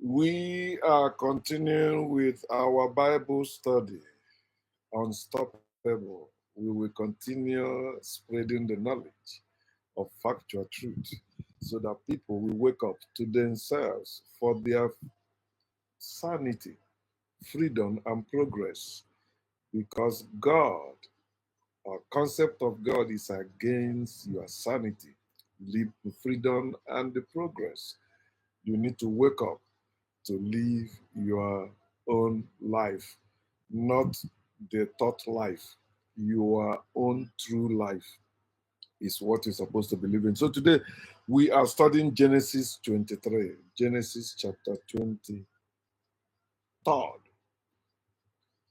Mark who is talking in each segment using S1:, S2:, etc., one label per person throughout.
S1: We are continuing with our Bible study, Unstoppable. We will continue spreading the knowledge of factual truth so that people will wake up to themselves for their sanity, freedom, and progress. Because God, our concept of God is against your sanity, freedom, and the progress. You need to wake up to live your own life, not the thought life. Your own true life is what you're supposed to believe in. So today we are studying Genesis 23, Genesis chapter 23rd,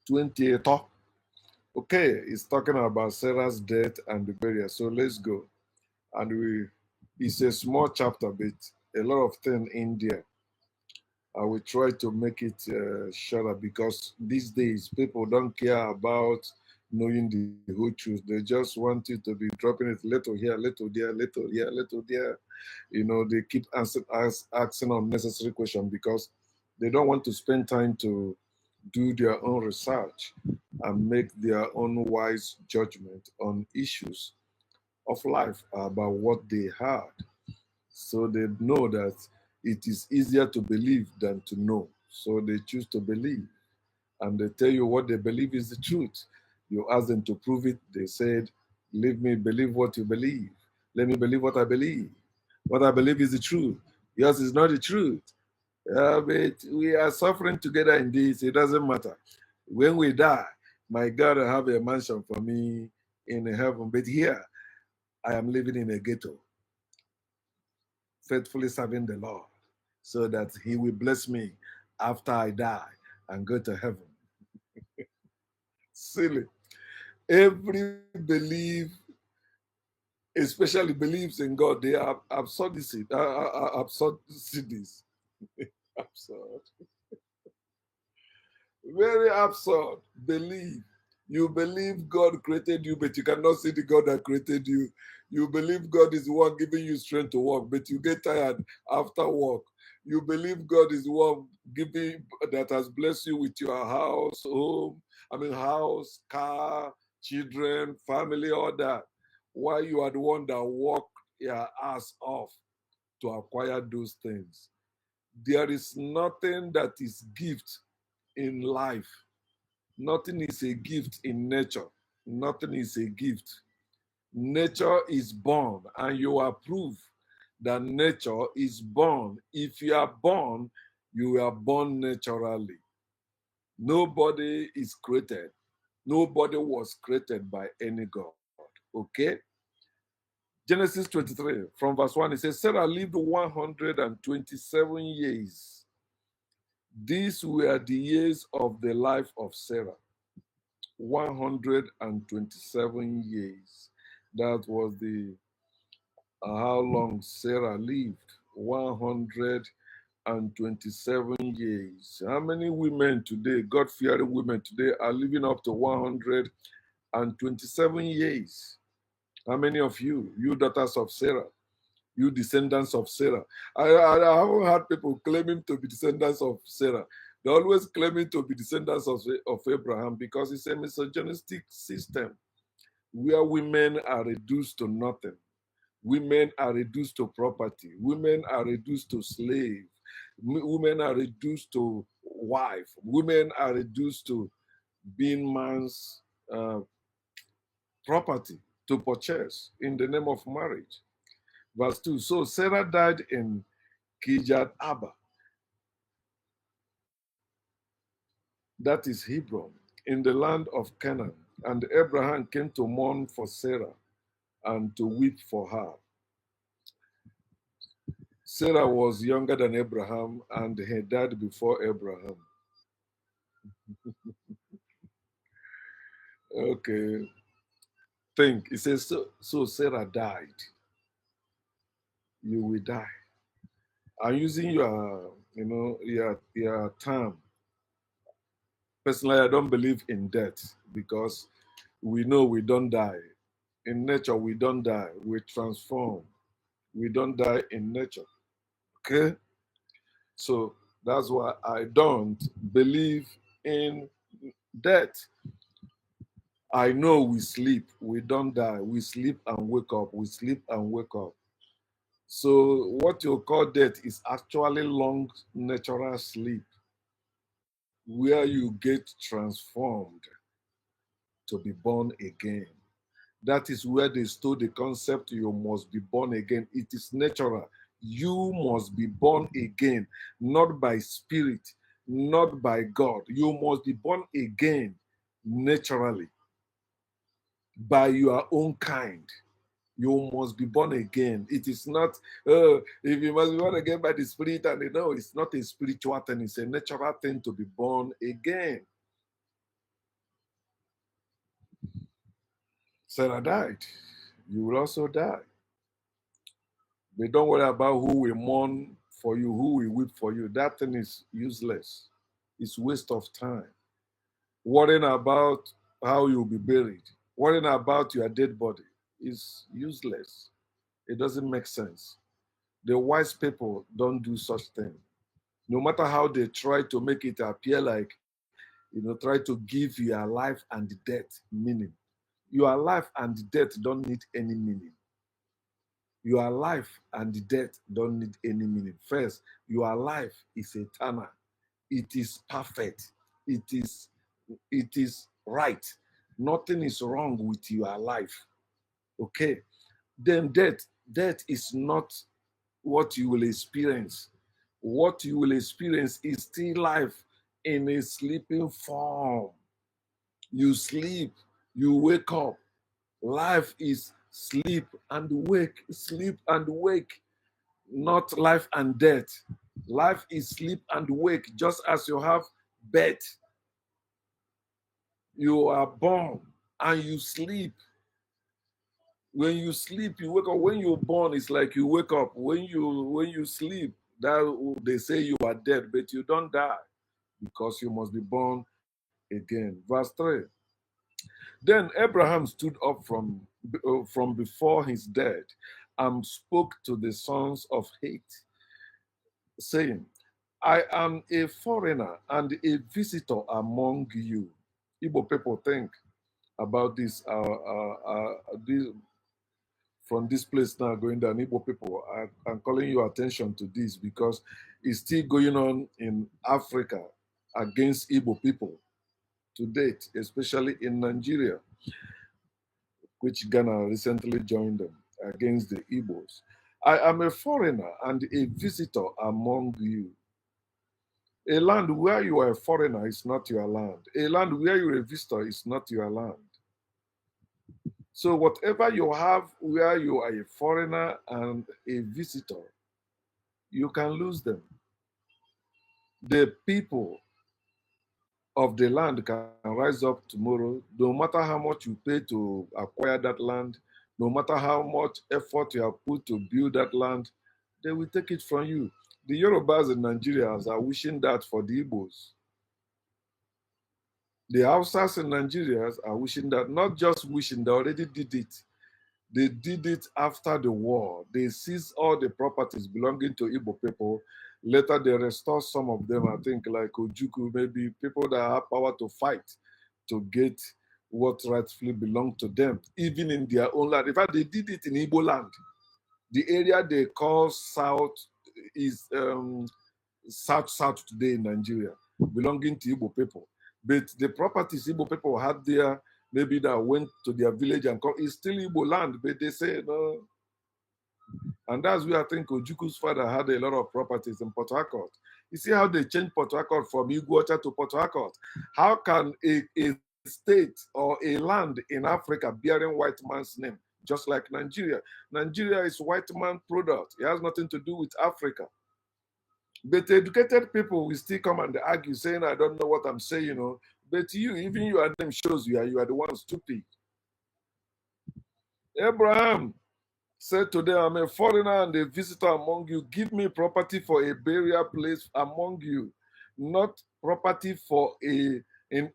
S1: 28th. Okay, it's talking about Sarah's death and the burial. So let's go. And it's a small chapter, but a lot of things in there. I will try to make it shorter because these days people don't care about knowing the whole truth. They just want you to be dropping it little here, little there, little here, little there. You know, they keep asking unnecessary questions because they don't want to spend time to do their own research and make their own wise judgment on issues of life about what they heard. So they know that it is easier to believe than to know. So they choose to believe. And they tell you what they believe is the truth. You ask them to prove it. They said, leave me believe what you believe. Let me believe what I believe. What I believe is the truth. Yours is not the truth. But we are suffering together in this. It doesn't matter. When we die, my God will have a mansion for me in heaven. But here, I am living in a ghetto, faithfully serving the Lord, so that He will bless me after I die and go to heaven. Silly. Every belief, especially beliefs in God, they are absurdities. Absurdities. Absurd. Very absurd. Belief. You believe God created you, but you cannot see the God that created you. You believe God is the one giving you strength to walk, but you get tired after walk. You believe God is the one giving that has blessed you with your house, house, car, children, family, all that. Why you are the one that walk your ass off to acquire those things. There is nothing that is gift in life. Nothing is a gift in nature. Nothing is a gift. Nature is born, and you are proof that nature is born. If you are born, you are born naturally. Nobody is created. Nobody was created by any God. Okay? Genesis 23, from verse 1, it says, Sarah lived 127 years. These were the years of the life of Sarah. 127 years. That was the how long Sarah lived. 127 years. How many women today, God-fearing women today, are living up to 127 years? How many of you daughters of Sarah, you descendants of Sarah? I haven't heard people claiming to be descendants of Sarah. They're always claiming to be descendants of Abraham because it's a misogynistic system where women are reduced to nothing. Women are reduced to property. Women are reduced to slave. Women are reduced to wife. Women are reduced to being man's property to purchase in the name of marriage. Verse 2. So Sarah died in Kirjat Abba, that is Hebron, in the land of Canaan. And Abraham came to mourn for Sarah and to weep for her. Sarah was younger than Abraham and he died before Abraham. Okay. Think. It says, so Sarah died. You will die. I'm using your term. Personally, I don't believe in death because we know we don't die. In nature, we don't die. We transform. We don't die in nature. Okay? So That's why I don't believe in death. I know we sleep, we don't die. We sleep and wake up, we sleep and wake up. So what you call death is actually long natural sleep where you get transformed to be born again. That is where they stole the concept you must be born again. It is natural. You must be born again, not by spirit, not by God. You must be born again naturally by your own kind. You must be born again. It is not, if you must be born again by the spirit, and you know, it's not a spiritual thing, it's a natural thing to be born again. Sarah died. You will also die. But don't worry about who will mourn for you, who will weep for you. That thing is useless. It's waste of time. Worrying about how you'll be buried, worrying about your dead body is useless. It doesn't make sense. The wise people don't do such thing. No matter how they try to make it appear like, try to give your life and death meaning. Your life and death don't need any meaning. Your life and death don't need any meaning. First, your life is eternal. It is perfect. It is right. Nothing is wrong with your life. Okay. Then death is not what you will experience. What you will experience is still life in a sleeping form. You sleep, you wake up. Life is sleep and wake, not life and death. Life is sleep and wake, just as you have birth. You are born and you sleep. When you sleep, you wake up. When you're born, it's like you wake up. When you sleep, that they say you are dead, but you don't die because you must be born again. Verse 3. Then Abraham stood up from before his death and spoke to the sons of Heth, saying, I am a foreigner and a visitor among you. Igbo people think about this. This from this place now going down. Igbo people, I'm calling your attention to this because it's still going on in Africa against Igbo people to date, especially in Nigeria, which Ghana recently joined them against the Igbos. I am a foreigner and a visitor among you. A land where you are a foreigner is not your land. A land where you're a visitor is not your land. So whatever you have where you are a foreigner and a visitor, you can lose them. The people of the land can rise up tomorrow, no matter how much you pay to acquire that land, no matter how much effort you have put to build that land, they will take it from you. The Yorubas and Nigerians are wishing that for the Igbos. The Hausas and Nigerians are wishing that, not just wishing, they already did it. They did it after the war. They seized all the properties belonging to Igbo people. Later, they restored some of them, I think, like Ojuku, maybe people that have power to fight to get what rightfully belonged to them, even in their own land. In fact, they did it in Igbo land. The area they call South is South today in Nigeria, belonging to Igbo people. But the properties Igbo people had there, maybe that went to their village and come, it's still Igbo land, but they say no. And that's where I think Ojuku's father had a lot of properties in Port Harcourt. You see how they changed Port Harcourt from Iguacha to Port Harcourt? How can a state or a land in Africa bearing white man's name, just like Nigeria? Nigeria is white man product. It has nothing to do with Africa. But educated people will still come and argue, saying, I don't know what I'm saying, But you, even your name shows you are the one stupid. Abraham said to them, I'm a foreigner and a visitor among you. Give me property for a burial place among you, not property for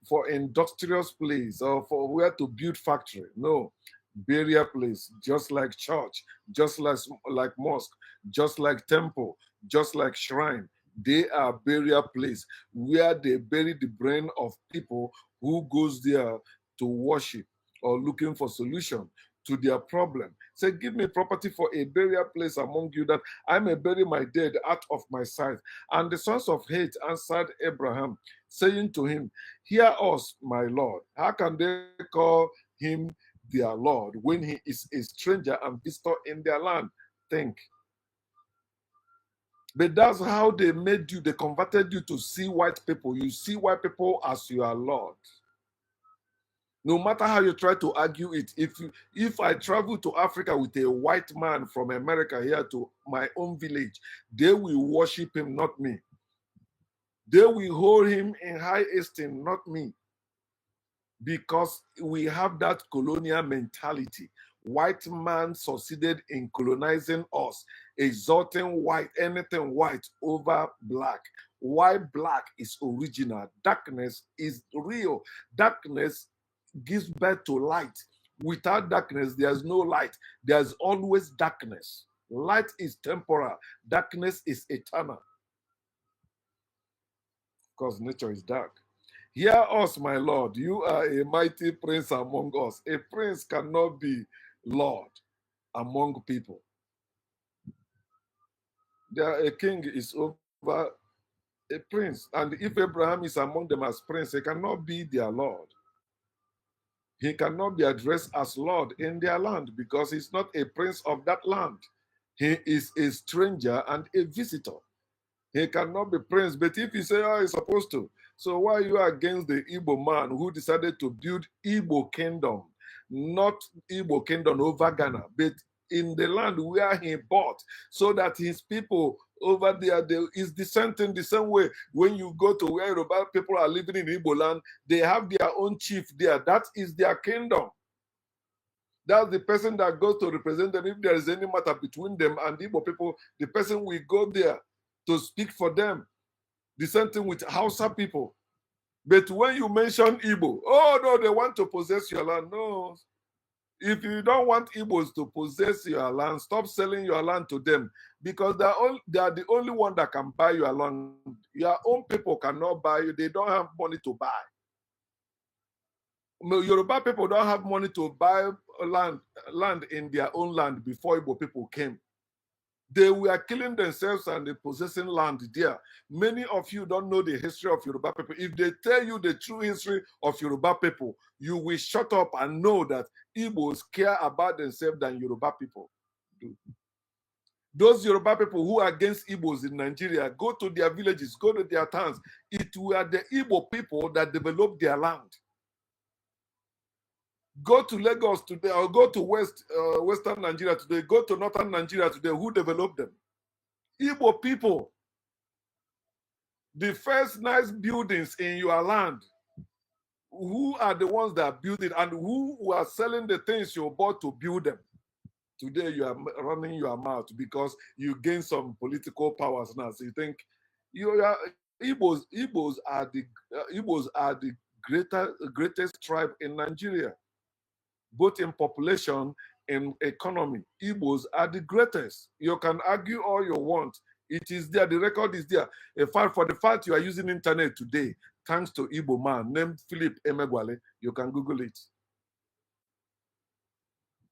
S1: for industrious place or for where to build factory. No, burial place, just like church, just like mosque, just like temple, just like shrine. They are burial place where they bury the brain of people who goes there to worship or looking for solution to their problem. Say, give me property for a burial place among you, that I may bury my dead out of my sight. And the sons of hate answered Abraham, saying to him, hear us, my Lord. How can they call him their Lord when he is a stranger and visitor in their land? Think. But that's how they made you. They converted you to see white people. You see white people as your Lord. No matter how you try to argue it, if I travel to Africa with a white man from America here to my own village, they will worship him, not me. They will hold him in high esteem, not me. Because we have that colonial mentality. White man succeeded in colonizing us, exalting white, anything white over black. Why black is original? Darkness is real. Darkness gives birth to light. Without darkness, there's no light. There's always darkness. Light is temporal. Darkness is eternal. Because nature is dark. Hear us, my Lord. You are a mighty prince among us. A prince cannot be Lord among people. A king is over a prince. And if Abraham is among them as prince, he cannot be their Lord. He cannot be addressed as Lord in their land because he's not a prince of that land. He is a stranger and a visitor. He cannot be prince. But if you say, oh, he's supposed to, so why are you against the Igbo man who decided to build Igbo kingdom, not Igbo kingdom over Ghana, but in the land where he bought, so that his people over there is dissenting the same way. When you go to where Yoruba people are living in Igbo land, they have their own chief there. That is their kingdom. That's the person that goes to represent them. If there is any matter between them and Igbo people, the person will go there to speak for them. The same thing with Hausa people. But when you mention Igbo, oh no, they want to possess your land. No. If you don't want Igbos to possess your land, stop selling your land to them, because they are the only one that can buy your land. Your own people cannot buy you. They don't have money to buy. Yoruba people don't have money to buy land in their own land before Igbo people came. They were killing themselves and possessing land there. Many of you don't know the history of Yoruba people. If they tell you the true history of Yoruba people, you will shut up and know that Igbos care about themselves than Yoruba people do. Those Yoruba people who are against Igbos in Nigeria, go to their villages, go to their towns. It were the Igbo people that developed their land. Go to Lagos today, or go to Western Nigeria today, go to Northern Nigeria today, who developed them? Igbo people. The first nice buildings in your land, who are the ones that build it, and who are selling the things you bought to build them? Today you are running your mouth because you gain some political powers now. So you think Igbos are the greatest tribe in Nigeria, both in population and economy. Igbos are the greatest. You can argue all you want. It is there. The record is there. In fact, for the fact you are using internet today, thanks to Igbo man named Philip Emegwale, you can Google it.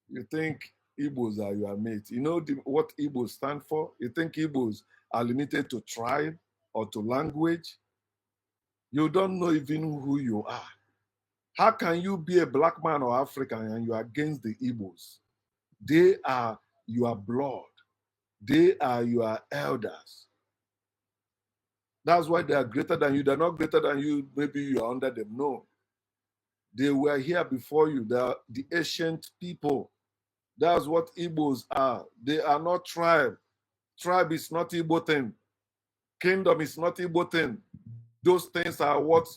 S1: You think Igbos are your mate. You know what Igbos stand for? You think Igbos are limited to tribe or to language? You don't know even who you are. How can you be a black man or African and you are against the Igbos? They are your blood. They are your elders. That's why they are greater than you. They're not greater than you. Maybe you are under them. No. They were here before you. They are the ancient people. That's what Igbos are. They are not tribe. Tribe is not Igbo thing. Kingdom is not Igbo thing. Those things are what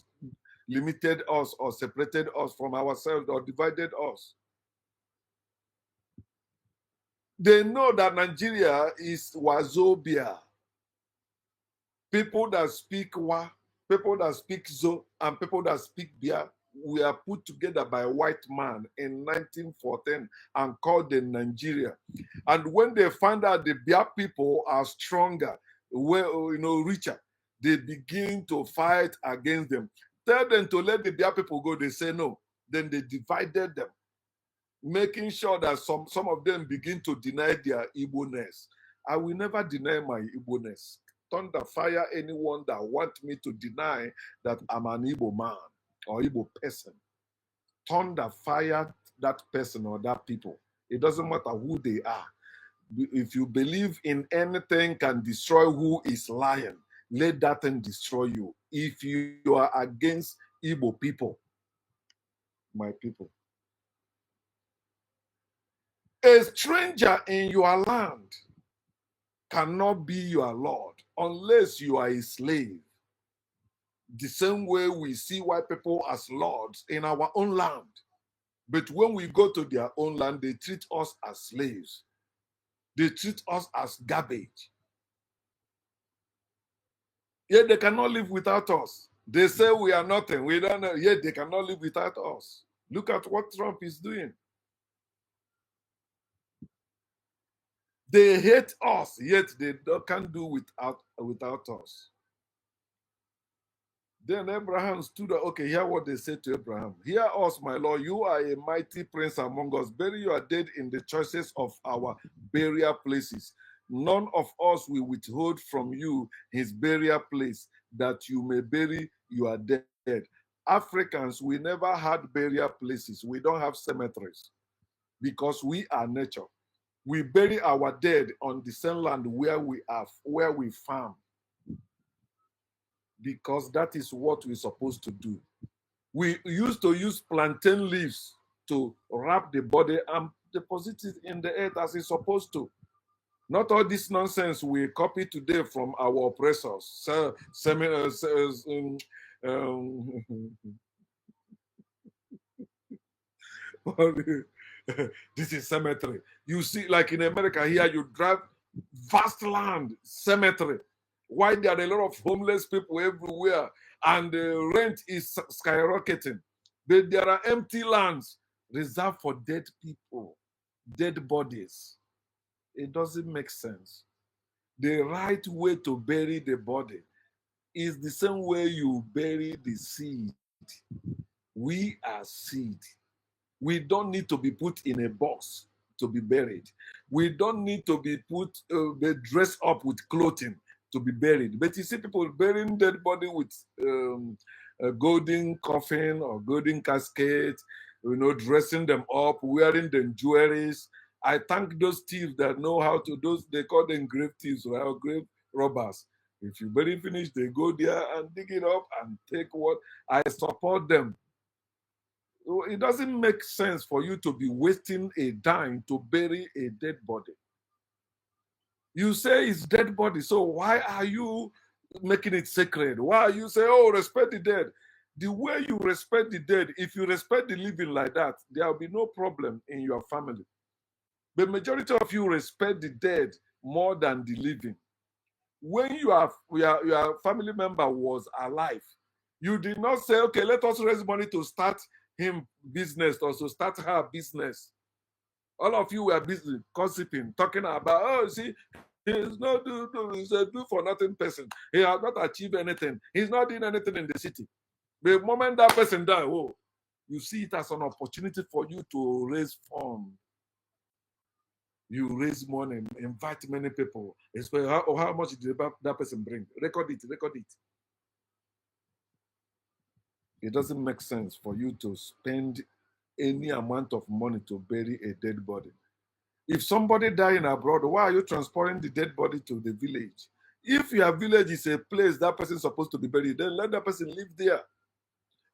S1: limited us or separated us from ourselves or divided us. They know that Nigeria is Wazobia. People that speak Wa, people that speak Zo, and people that speak Bia were put together by a white man in 1914 and called them Nigeria. And when they found out the Bia people are stronger, well, richer, they begin to fight against them. Tell them to let the Bia people go, they say no. Then they divided them, making sure that some of them begin to deny their Igbo-ness. I will never deny my Igbo-ness. Thunder fire anyone that want me to deny that I'm an Igbo man or Igbo person. Thunder fire that person or that people. It doesn't matter who they are. If you believe in anything can destroy who is lying, let that thing destroy you. If you are against Igbo people, my people, a stranger in your land cannot be your Lord unless you are a slave. The same way we see white people as lords in our own land. But when we go to their own land, they treat us as slaves. They treat us as garbage. Yet they cannot live without us. They say we are nothing. We don't know. Yet they cannot live without us. Look at what Trump is doing. They hate us, yet they can't do without us. Then Abraham stood up. Okay, hear what they said to Abraham. Hear us, my Lord. You are a mighty prince among us. Bury your dead in the choicest of our burial places. None of us will withhold from you his burial place, that you may bury your dead. Africans, we never had burial places. We don't have cemeteries because we are nature. We bury our dead on the same land where we farm, because that is what we're supposed to do. We used to use plantain leaves to wrap the body and deposit it in the earth as it's supposed to. Not all this nonsense we copy today from our oppressors. So, this is cemetery. You see, like in America here, you drive vast land, cemetery. Why there are a lot of homeless people everywhere and the rent is skyrocketing. But there are empty lands reserved for dead people, dead bodies. It doesn't make sense. The right way to bury the body is the same way you bury the seed. We are seed. We don't need to be put in a box to be buried. We don't need to be dressed up with clothing to be buried. But you see people burying dead body with a golden coffin or golden casket, dressing them up, wearing them jewelries. I thank those thieves that know how to, they call them grave thieves or grave robbers. If you bury finish, they go there and dig it up and take what I support them. It doesn't make sense for you to be wasting a dime to bury a dead body. You say it's dead body, so why are you making it sacred? Why are you saying, oh, respect the dead? The way you respect the dead, if you respect the living like that, there will be no problem in your family. The majority of you respect the dead more than the living. When your family member was alive, you did not say, okay, let us raise money to start him business or to start her business. All of you were busy gossiping, talking about, oh, see, he's not he's a do for nothing person. He has not achieved anything. He's not doing anything in the city. The moment that person dies, oh, you see it as an opportunity for you to raise funds. You raise money, invite many people. How much did that person bring? Record it. It doesn't make sense for you to spend any amount of money to bury a dead body. If somebody died in abroad, why are you transporting the dead body to the village? If your village is a place that person is supposed to be buried, then let that person live there.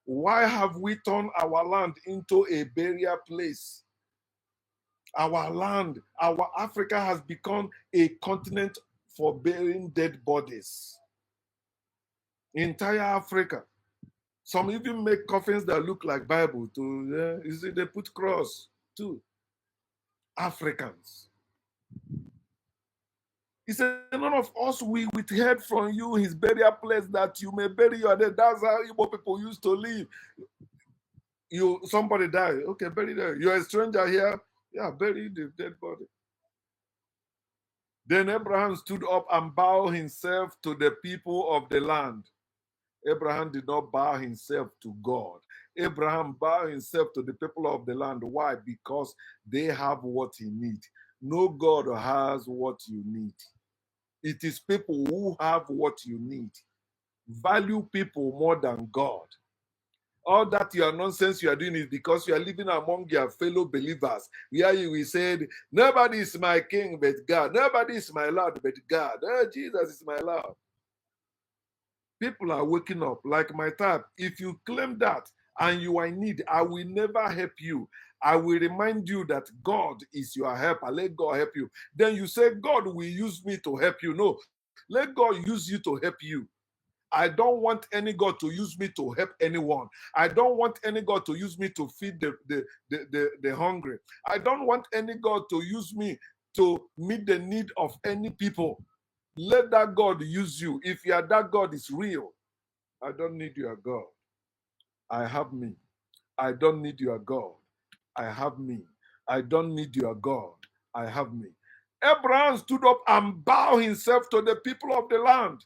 S1: Why have we turned our land into a burial place? Our land, our Africa has become a continent for burying dead bodies. Entire Africa. Some even make coffins that look like Bible. You see, they put cross too. Africans. He said, none of us will withhold from you his burial place, that you may bury your dead. That's how Igbo people used to live. Somebody died. Okay, bury them. You're a stranger here. Yeah, bury the dead body. Then Abraham stood up and bowed himself to the people of the land. Abraham did not bow himself to God. Abraham bowed himself to the people of the land. Why? Because they have what he needs. No God has what you need. It is people who have what you need. Value people more than God. All that your nonsense you are doing is because you are living among your fellow believers. Where you will say, nobody is my king but God. Nobody is my Lord but God. Oh, Jesus is my Lord. People are waking up like my type. If you claim that and you are in need, I will never help you. I will remind you that God is your helper. Let God help you. Then you say, God will use me to help you. No, let God use you to help you. I don't want any God to use me to help anyone. I don't want any God to use me to feed the hungry. I don't want any God to use me to meet the need of any people. Let that God use you. If you are that God is real, I don't need your God. I have me. I don't need your God. I have me. I don't need your God. I have me. Abraham stood up and bowed himself to the people of the land.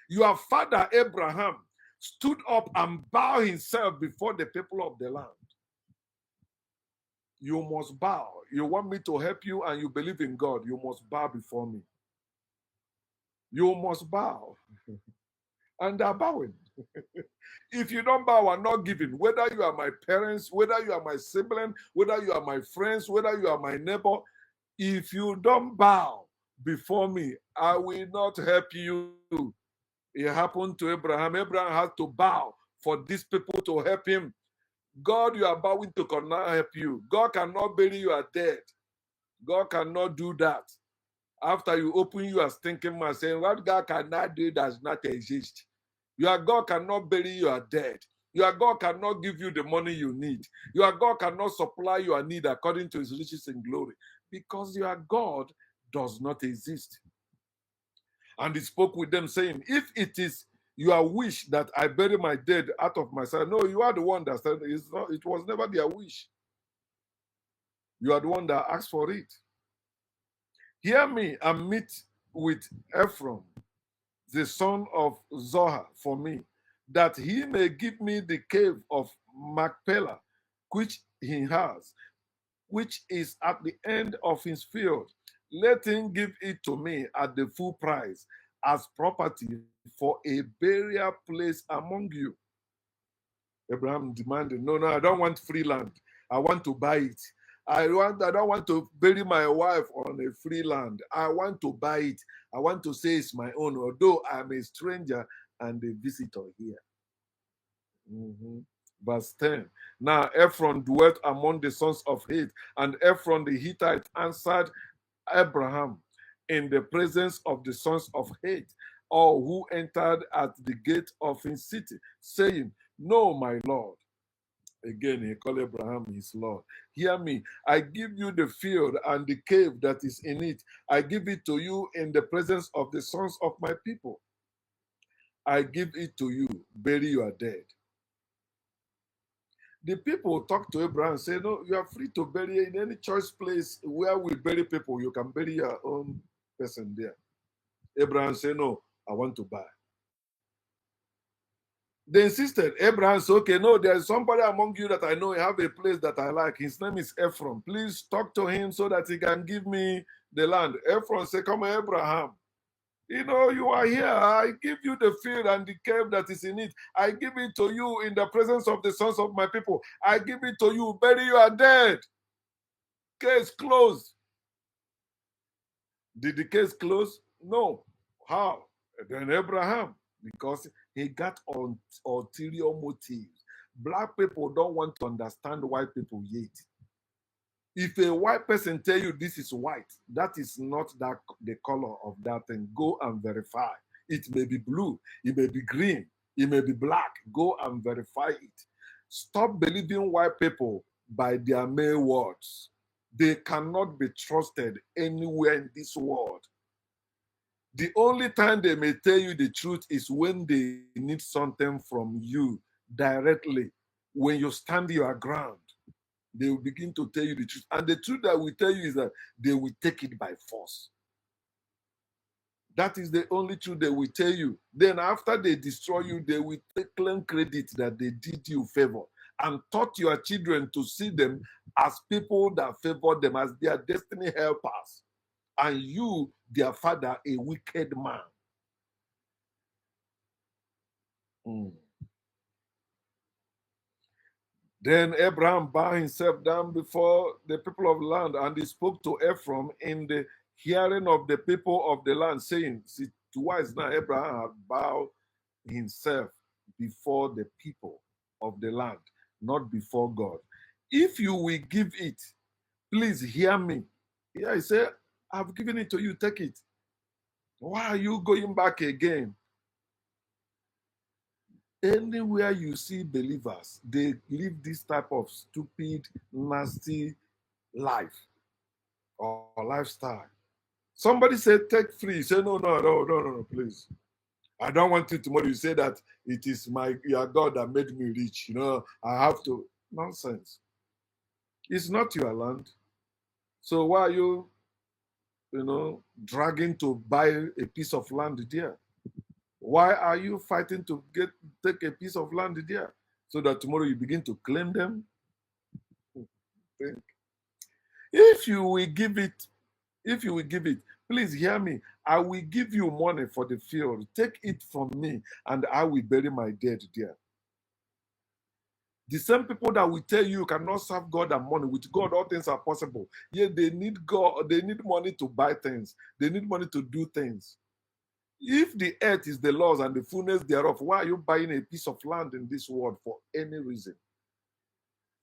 S1: Your father Abraham stood up and bowed himself before the people of the land. You must bow. You want me to help you and you believe in God, you must bow before me. You must bow. And they're bowing. If you don't bow and not giving, whether you are my parents, whether you are my sibling, whether you are my friends, whether you are my neighbor, if you don't bow before me, I will not help you. It happened to Abraham. Abraham had to bow for these people to help him. God, you are bowing to cannot help you. God cannot bury you are dead. God cannot do that. After you open your stinking mouth saying, what God cannot do does not exist. Your God cannot bury you are dead. Your God cannot give you the money you need. Your God cannot supply your need according to his riches and glory. Because your God does not exist. And he spoke with them saying, if it is your wish that I bury my dead out of my sight, no, you are the one that said it was never their wish. You are the one that asked for it. Hear me and meet with Ephron, the son of Zohar, for me, that he may give me the cave of Machpelah, which he has, which is at the end of his field. Let him give it to me at the full price as property for a burial place among you. Abraham demanded, no, I don't want free land. I want to buy it. I don't want to bury my wife on a free land. I want to buy it. I want to say it's my own, although I'm a stranger and a visitor here. Verse 10. Now Ephron dwelt among the sons of Heth, and Ephron the Hittite answered Abraham in the presence of the sons of Heth, all who entered at the gate of his city, saying, no, my Lord. Again, he called Abraham his Lord. Hear me. I give you the field and the cave that is in it. I give it to you in the presence of the sons of my people. I give it to you. Bury your dead. The people talk to Abraham and say, no, you are free to bury in any choice place where we bury people. You can bury your own person there. Abraham said, no, I want to buy. They insisted. Abraham said, okay, no, there's somebody among you that I know have a place that I like. His name is Ephron. Please talk to him so that he can give me the land. Ephron said, come on, Abraham. You know, you are here. I give you the field and the cave that is in it. I give it to you in the presence of the sons of my people. I give it to you. Bury you are dead. Case closed. Did the case close? No. How? Then Abraham, because he got ulterior motives. Black people don't want to understand white people yet. If a white person tell you this is white, that is not the color of that thing. Go and verify. It may be blue, it may be green, it may be black. Go and verify it. Stop believing white people by their mere words. They cannot be trusted anywhere in this world. The only time they may tell you the truth is when they need something from you directly. When you stand your ground, they will begin to tell you the truth. And the truth that we tell you is that they will take it by force. That is the only truth they will tell you. Then after they destroy you, they will claim credit that they did you favor and taught your children to see them as people that favor them, as their destiny helpers. And you, their father, a wicked man. Mm. Then Abraham bowed himself down before the people of the land, and he spoke to Ephraim in the hearing of the people of the land, saying, see, twice now Abraham had bowed himself before the people of the land, not before God. If you will give it, please hear me. Yeah, he said, I've given it to you, take it. Why are you going back again? Anywhere you see believers, they live this type of stupid, nasty life or lifestyle. Somebody said, take free. You say, no, please. I don't want it tomorrow. You say that it is your God that made me rich. I have to. Nonsense. It's not your land. So why are you, dragging to buy a piece of land there? Why are you fighting to take a piece of land there so that tomorrow you begin to claim them? Think. If you will give it, please hear me. I will give you money for the field. Take it from me, and I will bury my dead there. The same people that will tell you cannot serve God and money. With God, all things are possible. Yet they need God, they need money to buy things, they need money to do things. If the earth is the Lord's and the fullness thereof, why are you buying a piece of land in this world for any reason?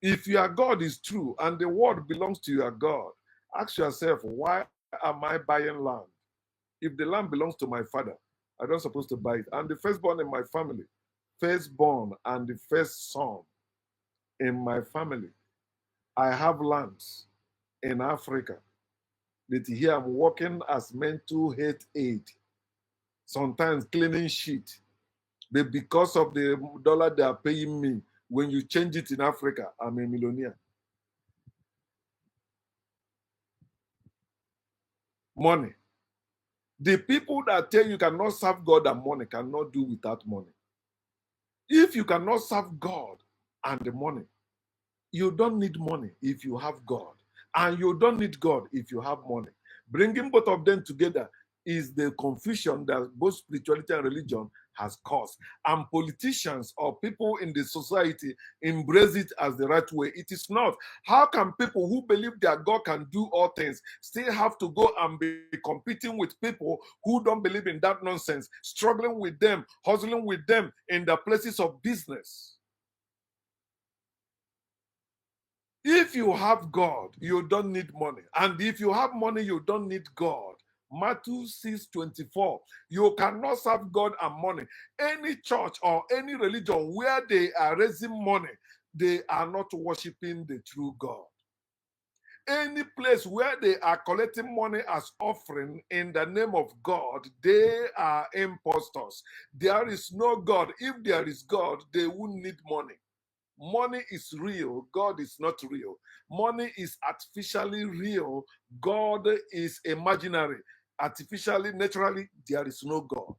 S1: If your God is true and the world belongs to your God, ask yourself, why am I buying land? If the land belongs to my father, I'm not supposed to buy it. I'm the firstborn in my family, firstborn and the first son in my family. I have lands in Africa that here I'm working as mental health aid, sometimes cleaning shit. But because of the dollar they are paying me, when you change it in Africa, I'm a millionaire. Money. The people that tell you cannot serve God and money cannot do without money. If you cannot serve God and the money, you don't need money if you have God. And you don't need God if you have money. Bringing both of them together is the confusion that both spirituality and religion has caused. And politicians or people in the society embrace it as the right way. It is not. How can people who believe that God can do all things still have to go and be competing with people who don't believe in that nonsense, struggling with them, hustling with them in the places of business? If you have God, you don't need money. And if you have money, you don't need God. Matthew 6:24. You cannot serve God and money. Any church or any religion where they are raising money, they are not worshiping the true God. Any place where they are collecting money as offering in the name of God, they are impostors. There is no God. If there is God, they won't need money. Money is real. God is not real. Money is artificially real. God is imaginary. Artificially, naturally, there is no God.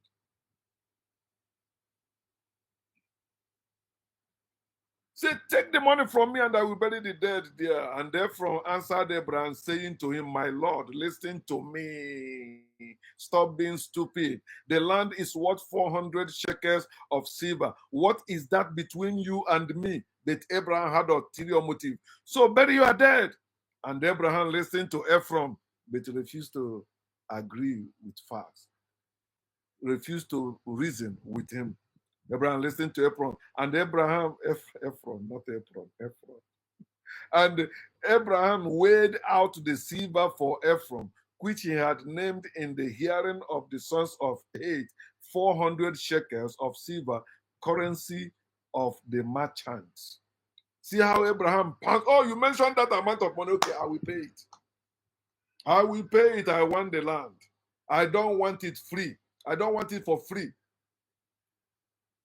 S1: Say, take the money from me and I will bury the dead there. And therefore answered Abraham, saying to him, my Lord, listen to me. Stop being stupid. The land is worth 400 shekels of silver. What is that between you and me? That Abraham had ulterior motive. So bury your dead. And Abraham listened to Ephraim, but refused to agree with facts, refused to reason with him. Abraham listened to Ephraim, and Ephraim, not Ephraim. And Abraham weighed out the silver for Ephraim, which he had named in the hearing of the sons of Heth, 400 shekels of silver, currency of the merchants. See how Abraham passed. Oh, you mentioned that amount of money. Okay, I will pay it. I will pay it. I want the land. I don't want it free. I don't want it for free.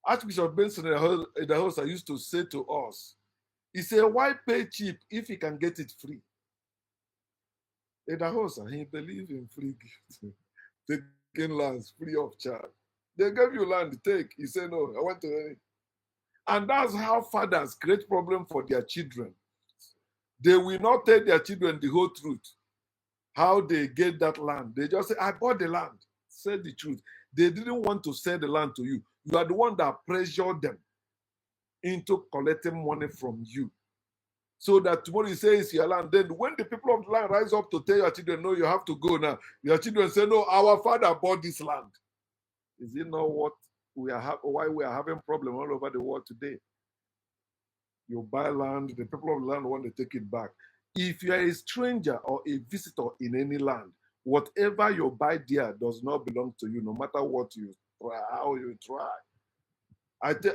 S1: Archbishop Benson in the house I used to say to us, he said, why pay cheap if he can get it free? In the house, he believed in free gift. taking lands free of charge. They gave you land, take. He said, no, I want to. And that's how fathers create problem for their children. They will not tell their children the whole truth, how they get that land. They just say, I bought the land. Say the truth. They didn't want to sell the land to you. You are the one that pressured them into collecting money from you. So that tomorrow you say it's your land. Then when the people of the land rise up to tell your children, no, you have to go now. Your children say, no, our father bought this land. Is it not what we are why we are having problem all over the world today? You buy land, the people of the land want to take it back. If you are a stranger or a visitor in any land, whatever you buy there does not belong to you, no matter what you try, how you try.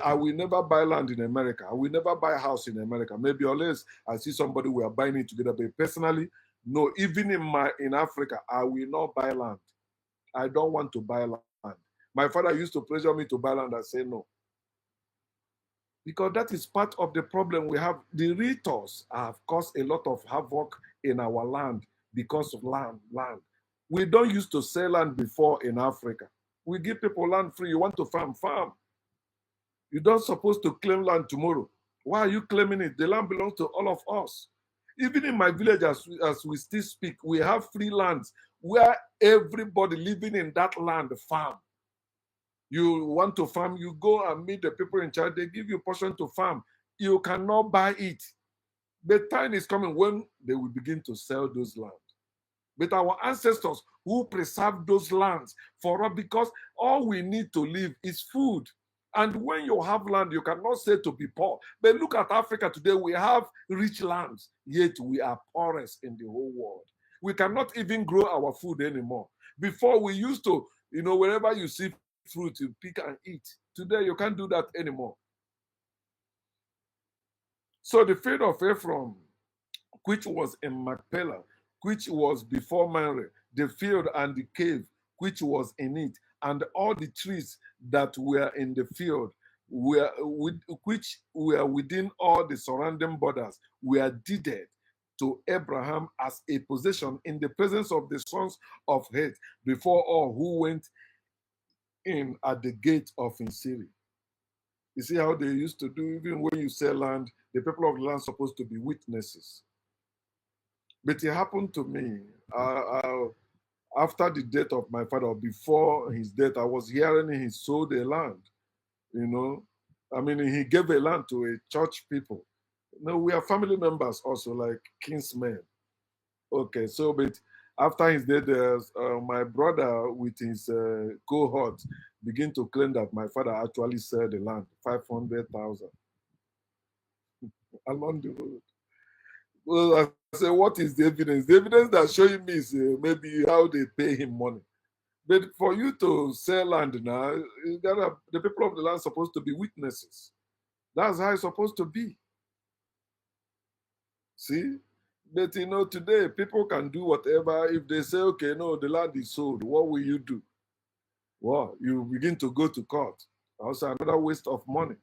S1: I will never buy land in America. I will never buy a house in America. Maybe unless I see somebody we are buying it together. But personally, no, even in Africa, I will not buy land. I don't want to buy land. My father used to pressure me to buy land. I say no. Because that is part of the problem we have. The realtors have caused a lot of havoc in our land because of land. We don't used to sell land before in Africa. We give people land free. You want to farm, farm. You don't supposed to claim land tomorrow. Why are you claiming it? The land belongs to all of us. Even in my village, as we still speak, we have free lands where everybody living in that land farm. You want to farm, you go and meet the people in charge. They give you a portion to farm. You cannot buy it. The time is coming when they will begin to sell those lands. But our ancestors who preserved those lands for us, because all we need to live is food. And when you have land, you cannot say to be poor. But look at Africa today. We have rich lands, yet we are poorest in the whole world. We cannot even grow our food anymore. Before we used to, wherever you see fruit, you pick and eat. Today, you can't do that anymore. So the field of Ephraim, which was in Machpelah, which was before Mamre, the field and the cave, which was in it, and all the trees that were in the field, which were within all the surrounding borders, were deeded to Abraham as a possession in the presence of the sons of Heth before all who went in at the gate of Insiri. You see how they used to do, even when you sell land, the people of the land are supposed to be witnesses. But it happened to me. After the death of my father, before his death, I was hearing he sold a land. He gave a land to a church people. We are family members also, like kinsmen. Okay, so but after his death, my brother with his cohort begin to claim that my father actually sold the land, 500,000 along the road. Well, I said, what is the evidence? The evidence that's showing me is maybe how they pay him money. But for you to sell land now, the people of the land are supposed to be witnesses. That's how it's supposed to be. See? But today people can do whatever. If they say, okay, no, the land is sold, what will you do? Well, you begin to go to court. Also, another waste of money.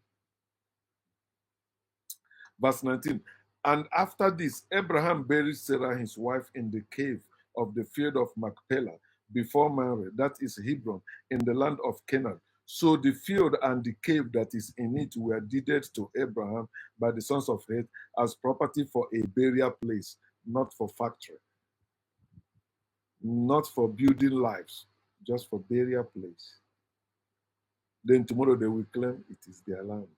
S1: Verse 19. And after this, Abraham buried Sarah, his wife, in the cave of the field of Machpelah before Mamre, that is Hebron, in the land of Canaan. So the field and the cave that is in it were deeded to Abraham by the sons of Heth as property for a burial place, not for factory, not for building lives, just for burial place. Then tomorrow they will claim it is their land.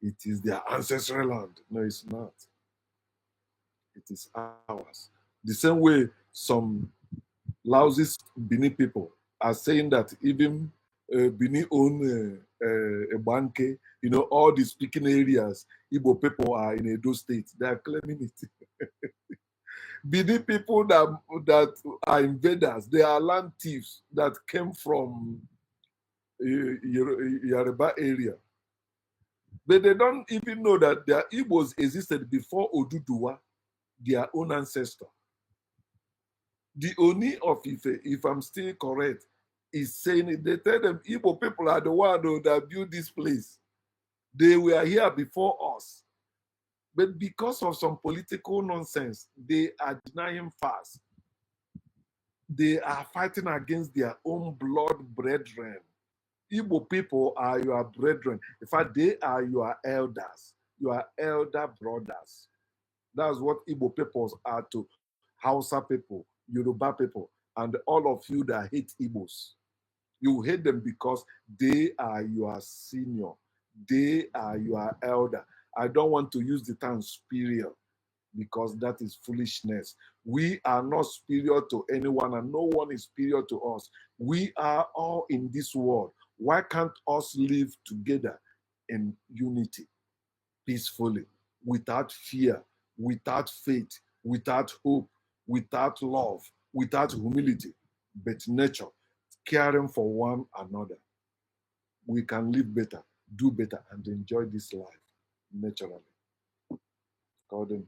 S1: It is their ancestral land. No, it's not. It is ours. The same way some lousy Bini people are saying that even Bini own Ebanke, all the speaking areas, Igbo people are in Edo State. They are claiming it. Bini people that are invaders, they are land thieves that came from Yoruba area. But they don't even know that their Igbos existed before Oduduwa, their own ancestor. The Oni of Ife, if I'm still correct, is saying it. They tell them Igbo people are the one that built this place. They were here before us. But because of some political nonsense, they are denying fast. They are fighting against their own blood brethren. Igbo people are your brethren. In fact, they are your elders, your elder brothers. That's what Igbo peoples are to Hausa people, Yoruba people, and all of you that hate Igbos. You hate them because they are your senior. They are your elder. I don't want to use the term superior because that is foolishness. We are not superior to anyone and no one is superior to us. We are all in this world. Why can't us live together in unity, peacefully, without fear, without faith, without hope, without love, without humility, but nature, caring for one another? We can live better, do better, and enjoy this life naturally. Gordon.